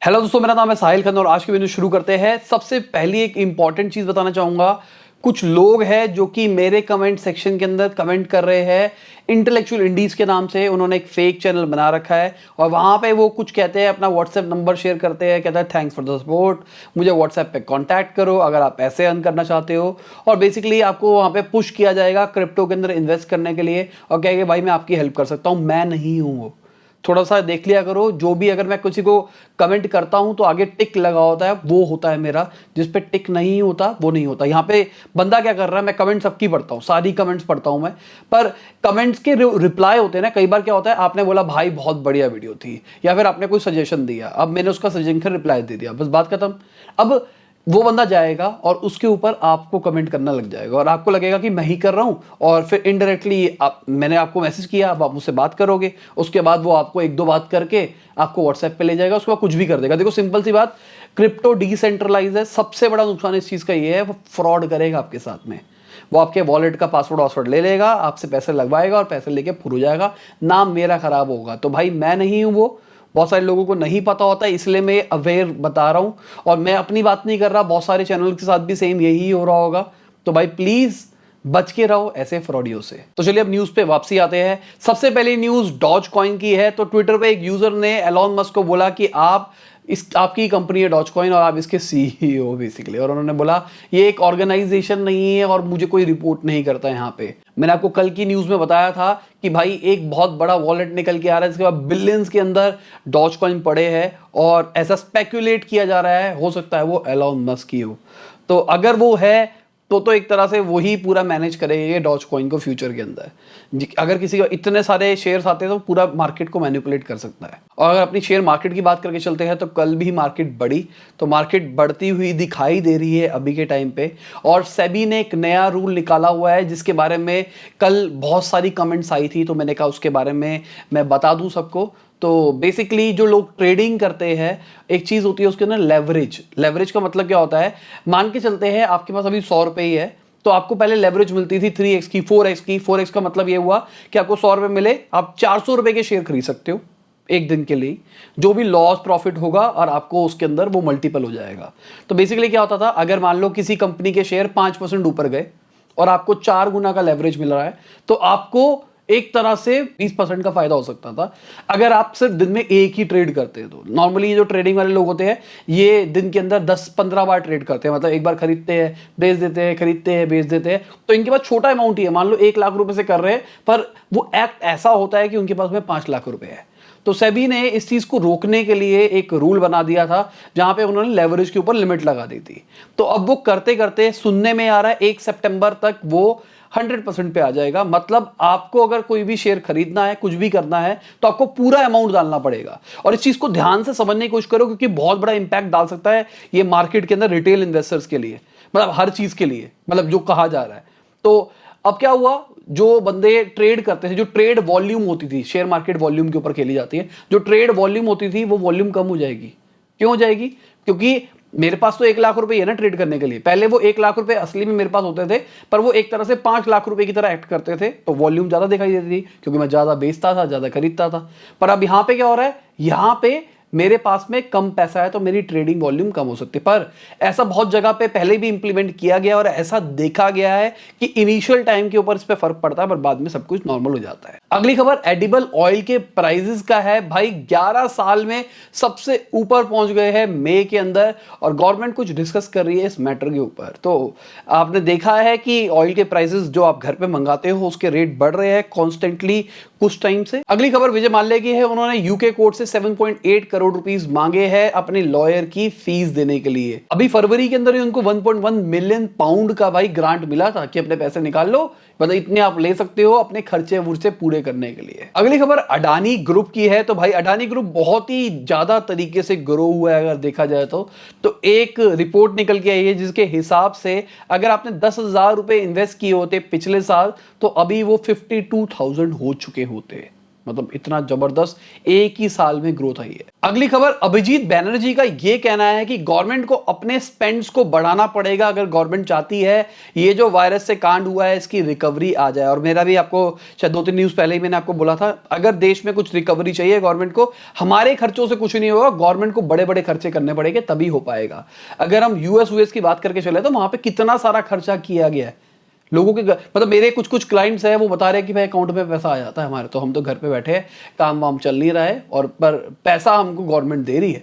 Hello दोस्तों, मेरा नाम है साहिल खन्ना और आज की वीडियो शुरू करते हैं। सबसे पहली एक इंपॉर्टेंट चीज बताना चाहूंगा। कुछ लोग हैं जो कि मेरे कमेंट सेक्शन के अंदर कमेंट कर रहे हैं इंटेलेक्चुअल इंडीज के नाम से। उन्होंने एक फेक चैनल बना रखा है और वहां पे वो कुछ कहते हैं, अपना व्हाट्सएप नंबर शेयर करते हैं, कहता है थैंक्स फॉर द सपोर्ट, मुझे व्हाट्सएप पे कांटेक्ट करो अगर आप पैसे अर्न करना चाहते हो। और बेसिकली आपको वहां पे पुश किया जाएगा क्रिप्टो के अंदर इन्वेस्ट करने के लिए और कहेंगे भाई मैं आपकी हेल्प कर सकता हूं। मैं नहीं हूं वो। थोड़ा सा देख लिया करो। जो भी अगर मैं किसी को कमेंट करता हूं तो आगे टिक लगा होता है, वो होता है मेरा। जिस पे टिक नहीं होता वो नहीं होता। यहाँ पे बंदा क्या कर रहा है, मैं कमेंट सबकी पढ़ता हूँ, सारी कमेंट्स पढ़ता हूं मैं, पर कमेंट्स के रिप्लाई होते हैं ना, कई बार क्या होता है, आपने बोला भाई बहुत बढ़िया वीडियो थी, या फिर आपने कोई सजेशन दिया, अब मैंने उसका सजेशन रिप्लाई दे दिया, बस बात खत्म। अब वो बंदा जाएगा और उसके ऊपर आपको कमेंट करना लग जाएगा और आपको लगेगा कि मैं ही कर रहा हूं, और फिर इनडायरेक्टली मैंने आपको मैसेज किया, अब आप मुझसे बात करोगे, उसके बाद वो आपको एक दो बात करके आपको व्हाट्सएप पे ले जाएगा, उसके बाद कुछ भी कर देगा। देखो सिंपल सी बात, क्रिप्टो डिसेंट्रलाइज है। सबसे बड़ा नुकसान इस चीज का ये है, वो फ्रॉड करेगा आपके साथ में। वो आपके वॉलेट का पासवर्ड वासवर्ड ले लेगा, आपसे पैसे लगवाएगा और पैसे लेके फुर हो जाएगा, नाम मेरा खराब होगा। तो भाई मैं नहीं हूं वो। बहुत सारे लोगों को नहीं पता होता है, इसलिए मैं अवेयर बता रहा हूं। और मैं अपनी बात नहीं कर रहा, बहुत सारे चैनल के साथ भी सेम यही हो रहा होगा। तो भाई प्लीज बच के रहो ऐसे फ्रॉडियों से। तो चलिए अब न्यूज पे वापसी आते हैं। सबसे पहली न्यूज डॉज कॉइन की है। तो ट्विटर पे एक यूजर ने एलॉन मस्क को बोला कि आपकी कंपनी है डॉज कॉइन और आप इसके सीईओ बेसिकली, और उन्होंने बोला ये एक ऑर्गेनाइजेशन नहीं है और मुझे कोई रिपोर्ट नहीं करता यहाँ पे। मैंने आपको कल की न्यूज में बताया था कि भाई एक बहुत बड़ा वॉलेट निकल के आ रहा है, इसके बाद बिलियंस के अंदर डॉज कॉइन पड़े हैं और ऐसा स्पेक्यूलेट किया जा रहा है, हो सकता है वो एलॉन मस्क ही हो। तो अगर वो है तो एक तरह से वही पूरा मैनेज करेंगे डॉज कॉइन को फ्यूचर के अंदर। अगर किसी को इतने सारे शेयर्स आते हैं तो पूरा मार्केट को मैनिपुलेट कर सकता है। और अगर अपनी शेयर मार्केट की बात करके चलते हैं तो कल भी मार्केट बढ़ी, तो मार्केट बढ़ती हुई दिखाई दे रही है अभी के टाइम पे। और सेबी ने एक नया रूल निकाला हुआ है जिसके बारे में कल बहुत सारी कमेंट्स आई थी, तो मैंने कहा उसके बारे में मैं बता दूं सबको। तो बेसिकली जो लोग ट्रेडिंग करते हैं, एक चीज होती है उसके अंदर लेवरेज। लेवरेज का मतलब क्या होता है, मान के चलते हैं आपके पास अभी 100 रुपए ही है, तो आपको पहले लेवरेज मिलती थी 3x की, 4x की। 4x का मतलब ये हुआ कि आपको 100 रुपए मिले, आप 400 रुपए के शेयर खरीद सकते हो एक दिन के लिए। जो भी लॉस प्रॉफिट होगा और आपको उसके अंदर वो मल्टीपल हो जाएगा। तो बेसिकली क्या होता था, अगर मान लो किसी कंपनी के शेयर 5% ऊपर गए और आपको 4 गुना का लेवरेज मिल रहा है, तो आपको एक तरह से 20% का फायदा हो सकता था अगर आप सिर्फ दिन में एक ही ट्रेड करते हैं। तो नॉर्मली ये जो ट्रेडिंग वाले लोग होते हैं, ये दिन के अंदर 10-15 बार ट्रेड करते हैं, मतलब एक बार खरीदते हैं बेच देते हैं, खरीदते हैं बेच देते हैं। तो इनके पास छोटा अमाउंट ही है, मान लो 1 लाख रुपए से कर रहे हैं, पर वो एक्ट ऐसा होता है कि उनके पास में 5 लाख रुपए है। तो सेबी ने इस चीज को रोकने के लिए एक रूल बना दिया था जहां पे उन्होंने लेवरेज के ऊपर लिमिट लगा दी थी। तो अब वो करते करते सुनने में आ रहा है 1 सितंबर तक वो 100% पे आ जाएगा। मतलब आपको अगर कोई भी शेयर खरीदना है, कुछ भी करना है, तो आपको पूरा अमाउंट डालना पड़ेगा। और इस चीज को ध्यान से समझने की कोशिश करो, क्योंकि बहुत बड़ा इंपैक्ट डाल सकता है ये मार्केट के अंदर रिटेल इन्वेस्टर्स के लिए, मतलब हर चीज के लिए, मतलब जो कहा जा रहा है। तो अब क्या हुआ, जो बंदे ट्रेड करते थे, जो ट्रेड वॉल्यूम होती थी, शेयर मार्केट वॉल्यूम के ऊपर खेली जाती है, जो ट्रेड वॉल्यूम होती थी वो वॉल्यूम कम हो जाएगी। क्यों हो जाएगी? क्योंकि मेरे पास तो 1 लाख रुपए है ना ट्रेड करने के लिए। पहले वो 1 लाख रुपए असली में मेरे पास होते थे, पर वो एक तरह से 5 लाख रुपए की तरह एक्ट करते थे, तो वॉल्यूम ज्यादा दिखाई देती थी क्योंकि मैं ज्यादा बेचता था, ज्यादा खरीदता था। पर अब यहां पे क्या हो रहा है, यहां पे मेरे पास में कम पैसा है तो मेरी ट्रेडिंग वॉल्यूम कम हो सकती है। पर ऐसा बहुत जगह पे पहले भी इंप्लीमेंट किया गया और ऐसा देखा गया है कि इनिशियल टाइम के ऊपर इस पे फर्क पड़ता है, पर बाद में सब कुछ नॉर्मल हो जाता है। अगली खबर एडिबल ऑयल के प्राइसेस का है। भाई 11 साल में सबसे ऊपर पहुंच गए हैं मई के अंदर, और गवर्नमेंट कुछ डिस्कस कर रही है इस मैटर के ऊपर। तो आपने देखा है कि ऑयल के प्राइसेस जो आप घर पे मंगाते हो उसके रेट बढ़ रहे हैं कॉन्स्टेंटली कुछ टाइम से। अगली खबर विजय माल्या की है। उन्होंने यूके कोर्ट से 7.8 करोड़ रुपीस मांगे हैं अपने लॉयर की फीस देने के लिए। अभी फरवरी के अंदर ही उनको 1.1 मिलियन पाउंड का भाई ग्रांट मिला था कि अपने पैसे निकाल लो, मतलब इतने आप ले सकते हो अपने खर्चे वर्चे पूरे करने के लिए। अगली खबर अडानी ग्रुप की है। तो भाई अडानी ग्रुप बहुत ही ज्यादा तरीके से ग्रो हुआ है अगर देखा जाए तो एक रिपोर्ट निकल के आई है जिसके हिसाब से अगर आपने 10,000 रुपए इन्वेस्ट किए होते पिछले साल, तो अभी वो 52,000 हो चुके होते। मतलब इतना जबरदस्त एक ही साल में ग्रोथ आई है। अगली खबर, अभिजीत बैनर्जी का ये कहना है कि गवर्नमेंट को अपने स्पेंड्स को बढ़ाना पड़ेगा अगर गवर्नमेंट चाहती है ये जो वायरस से कांड हुआ है इसकी रिकवरी आ जाए। और मेरा भी आपको शायद 2-3 न्यूज पहले ही मैंने आपको बोला था, अगर देश में कुछ रिकवरी चाहिए गवर्नमेंट को, हमारे खर्चों से कुछ नहीं होगा, गवर्नमेंट को बड़े बड़े खर्चे करने पड़ेंगे तभी हो पाएगा। अगर हम यूएस की बात करके चले तो वहां पे कितना सारा खर्चा किया गया है लोगों के, मतलब मेरे कुछ क्लाइंट्स हैं वो बता रहे हैं कि भाई अकाउंट में पैसा आ जाता है हमारे, तो हम तो घर पे बैठे हैं, काम वाम चल नहीं रहा है और पर पैसा हमको गवर्नमेंट दे रही है,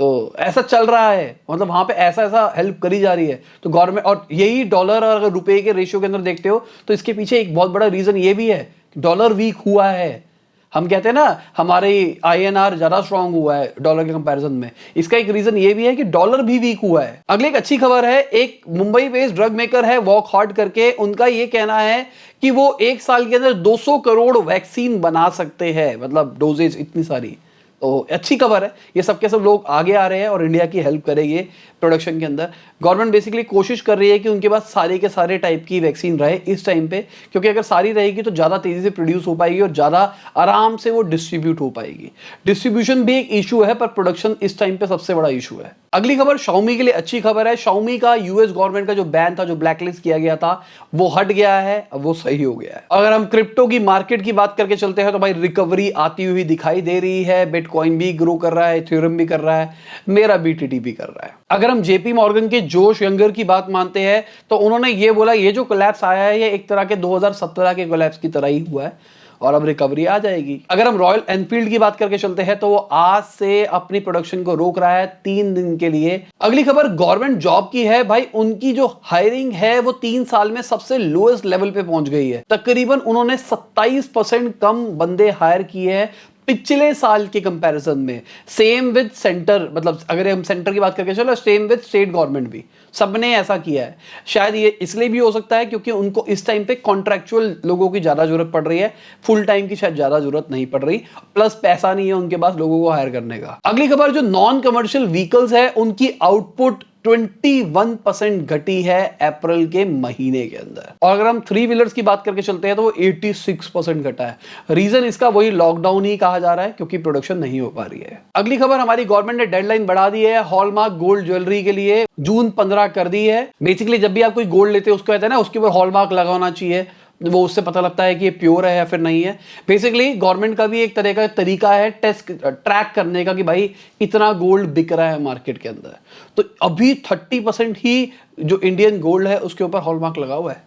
तो ऐसा चल रहा है, मतलब वहां पे ऐसा हेल्प करी जा रही है। तो गवर्नमेंट, और यही डॉलर और अगर रुपए के रेशियो के अंदर देखते हो तो इसके पीछे एक बहुत बड़ा रीजन ये भी है, डॉलर वीक हुआ है। हम कहते हैं ना हमारे INR ज्यादा स्ट्रांग हुआ है डॉलर के कंपैरिजन में, इसका एक रीजन ये भी है कि डॉलर भी वीक हुआ है। अगली एक अच्छी खबर है, एक मुंबई बेस्ड ड्रग मेकर है वॉक हार्ट करके, उनका ये कहना है कि वो एक साल के अंदर 200 करोड़ वैक्सीन बना सकते हैं, मतलब डोजेज इतनी सारी। तो अच्छी खबर है, ये सबके सब लोग आगे आ रहे हैं और इंडिया की हेल्प करेंगे प्रोडक्शन के अंदर। गवर्नमेंट बेसिकली कोशिश कर रही है कि उनके पास सारे के सारे टाइप की वैक्सीन रहे इस टाइम पे, क्योंकि अगर सारी रहेगी तो ज़्यादा तेज़ी से प्रोड्यूस हो पाएगी और ज़्यादा आराम से वो डिस्ट्रीब्यूट हो पाएगी। डिस्ट्रीब्यूशन भी एक इशू है पर प्रोडक्शन इस टाइम पे सबसे बड़ा इशू है। अगली खबर Xiaomi के लिए अच्छी खबर है, Xiaomi का यूएस गवर्नमेंट का जो बैन था, जो ब्लैकलिस्ट किया गया था, वो हट गया है, अब वो सही हो गया है। अगर हम क्रिप्टो की मार्केट की बात करके चलते हैं तो भाई रिकवरी आती हुई दिखाई दे रही है, बिटकॉइन भी ग्रो कर रहा है, इथेरियम भी कर रहा है, मेरा BTT भी कर रहा है। अगर हम JP मॉर्गन के जोश यंगर की बात मानते हैं तो उन्होंने ये बोला ये जो कोलैप्स आया है ये एक तरह के 2017 के कोलैप्स की तरह ही हुआ है और अब रिकवरी आ जाएगी। अगर हम रॉयल एनफील्ड की बात करके चलते हैं तो वो आज से अपनी प्रोडक्शन को रोक रहा है 3 दिन के लिए। अगली खबर गवर्नमेंट जॉब की है, भाई उनकी जो हायरिंग है वो 3 साल में सबसे लोएस्ट लेवल पे पहुंच गई है। तकरीबन उन्होंने 27% कम बंदे हायर किए हैं पिछले साल के कंपैरिजन में। सेम विद सेंटर, मतलब अगर हम सेंटर की बात करके चलो, सेम विद स्टेट गवर्नमेंट भी, सबने ऐसा किया है। शायद ये इसलिए भी हो सकता है क्योंकि उनको इस टाइम पे कॉन्ट्रैक्चुअल लोगों की ज्यादा जरूरत पड़ रही है, फुल टाइम की शायद ज्यादा जरूरत नहीं पड़ रही, प्लस पैसा नहीं है उनके पास लोगों को हायर करने का। अगली खबर, जो नॉन कमर्शियल व्हीकल्स है उनकी आउटपुट 21% घटी है अप्रैल के महीने के अंदर। और अगर हम 3 व्हीलर्स की बात करके चलते हैं तो वो 86% घटा है। रीजन इसका वही लॉकडाउन ही कहा जा रहा है क्योंकि प्रोडक्शन नहीं हो पा रही है। अगली खबर, हमारी गवर्नमेंट ने डेडलाइन बढ़ा दी है हॉलमार्क गोल्ड ज्वेलरी के लिए, जून 15 कर दी है। बेसिकली जब भी आप कोई गोल्ड लेते हैं उसको कहते हैं ना उसके ऊपर हॉलमार्क लगाना चाहिए, वो उससे पता लगता है कि ये प्योर है या फिर नहीं है। बेसिकली गवर्नमेंट का भी एक तरह का तरीका है टेस्ट ट्रैक करने का कि भाई इतना गोल्ड बिक रहा है मार्केट के अंदर। तो अभी 30% ही जो इंडियन गोल्ड है उसके ऊपर हॉलमार्क लगा हुआ है,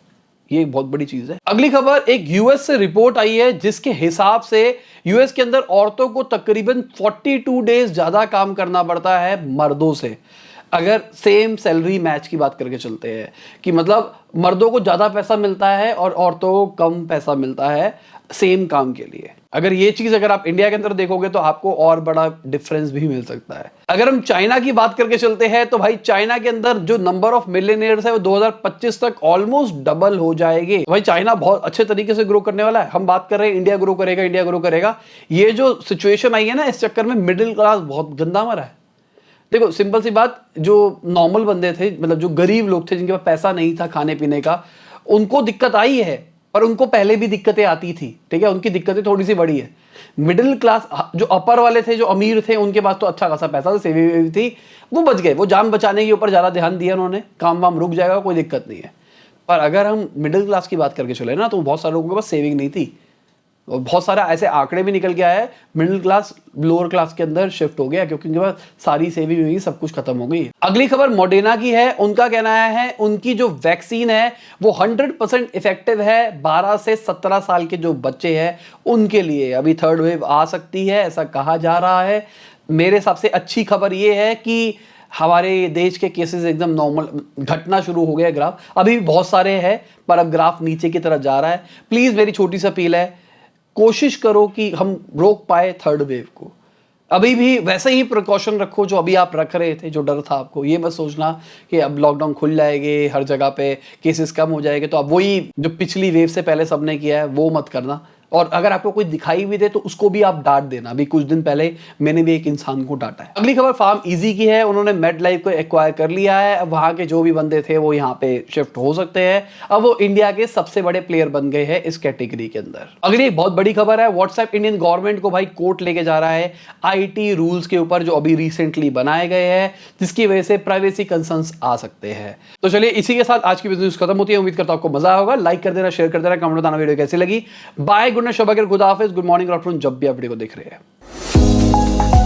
ये एक बहुत बड़ी चीज है। अगली खबर, एक यूएस से रिपोर्ट आई है जिसके हिसाब से यूएस के अंदर औरतों को तकरीबन 42 डेज ज्यादा काम करना पड़ता है मर्दों से, अगर सेम सैलरी मैच की बात करके चलते हैं, कि मतलब मर्दों को ज्यादा पैसा मिलता है और औरतों को कम पैसा मिलता है सेम काम के लिए। अगर ये चीज अगर आप इंडिया के अंदर देखोगे तो आपको और बड़ा डिफरेंस भी मिल सकता है। अगर हम चाइना की बात करके चलते हैं तो भाई चाइना के अंदर जो नंबर ऑफ मिलियनेयर्स है वो 2025 तक ऑलमोस्ट डबल हो जाएंगे। भाई चाइना बहुत अच्छे तरीके से ग्रो करने वाला है। हम बात कर रहे हैं इंडिया ग्रो करेगा, इंडिया ग्रो करेगा, ये जो सिचुएशन आई है ना इस चक्कर में मिडिल क्लास बहुत गंदा मरा है। देखो सिंपल सी बात, जो नॉर्मल बंदे थे, मतलब जो गरीब लोग थे जिनके पास पैसा नहीं था खाने पीने का, उनको दिक्कत आई है, पर उनको पहले भी दिक्कतें आती थी, ठीक है, उनकी दिक्कतें थोड़ी सी बड़ी है। मिडिल क्लास जो अपर वाले थे, जो अमीर थे, उनके पास तो अच्छा खासा पैसा था, सेविंग थी, वो बच गए, वो जान बचाने के ऊपर ज्यादा ध्यान दिया उन्होंने, काम वाम रुक जाएगा, कोई दिक्कत नहीं है। पर अगर हम मिडिल क्लास की बात करके चले ना तो बहुत सारे लोगों के पास सेविंग नहीं थी, और बहुत सारा ऐसे आंकड़े भी निकल के आया है मिडिल क्लास लोअर क्लास के अंदर शिफ्ट हो गया क्योंकि उनके पास सारी सेविंग हुई, सब कुछ खत्म हो गई। अगली खबर मॉडर्ना की है। उनका कहना है उनकी जो वैक्सीन है वो 100% इफेक्टिव है 12 से 17 साल के जो बच्चे हैं उनके लिए। अभी थर्ड वेव आ सकती है ऐसा कहा जा रहा है। मेरे हिसाब से अच्छी खबर ये है कि हमारे देश के केसेस एकदम नॉर्मल घटना शुरू हो गया। ग्राफ अभी भी बहुत सारे हैं पर अब ग्राफ नीचे की तरफ जा रहा है। प्लीज मेरी छोटी सी अपील है, कोशिश करो कि हम रोक पाए थर्ड वेव को। अभी भी वैसे ही प्रिकॉशन रखो जो अभी आप रख रहे थे, जो डर था आपको। ये मत सोचना कि अब लॉकडाउन खुल जाएंगे, हर जगह पे केसेस कम हो जाएंगे तो अब वही जो पिछली वेव से पहले सबने किया है वो मत करना। और अगर आपको कोई दिखाई भी दे तो उसको भी आप डांट देना। अभी कुछ दिन पहले मैंने भी एक इंसान को डांटा है। अगली खबर फार्म इजी की है। उन्होंने मेडलाइफ को एक्वायर कर लिया है। अब वहां के जो भी बंदे थे वो यहाँ पे शिफ्ट हो सकते हैं। अब वो इंडिया के सबसे बड़े प्लेयर बन गए हैं इस कैटेगरी के अंदर। अगली एक बहुत बड़ी खबर है, व्हाट्सएप इंडियन गवर्नमेंट को भाई कोर्ट लेके जा रहा है आईटी रूल्स के ऊपर जो अभी रिसेंटली बनाए गए हैं, जिसकी वजह से प्राइवेसी कंसर्न्स आ सकते हैं। तो चलिए इसी के साथ आज की बिजनेस खत्म होती है। उम्मीद करता हूं आपको मजा होगा। लाइक कर देना, शेयर कर देना, कमेंट बताना वीडियो कैसी लगी। बाय, गुड नाइट, शब, गुड आफ्टरनून, जब भी आप वीडियो को देख रहे हैं।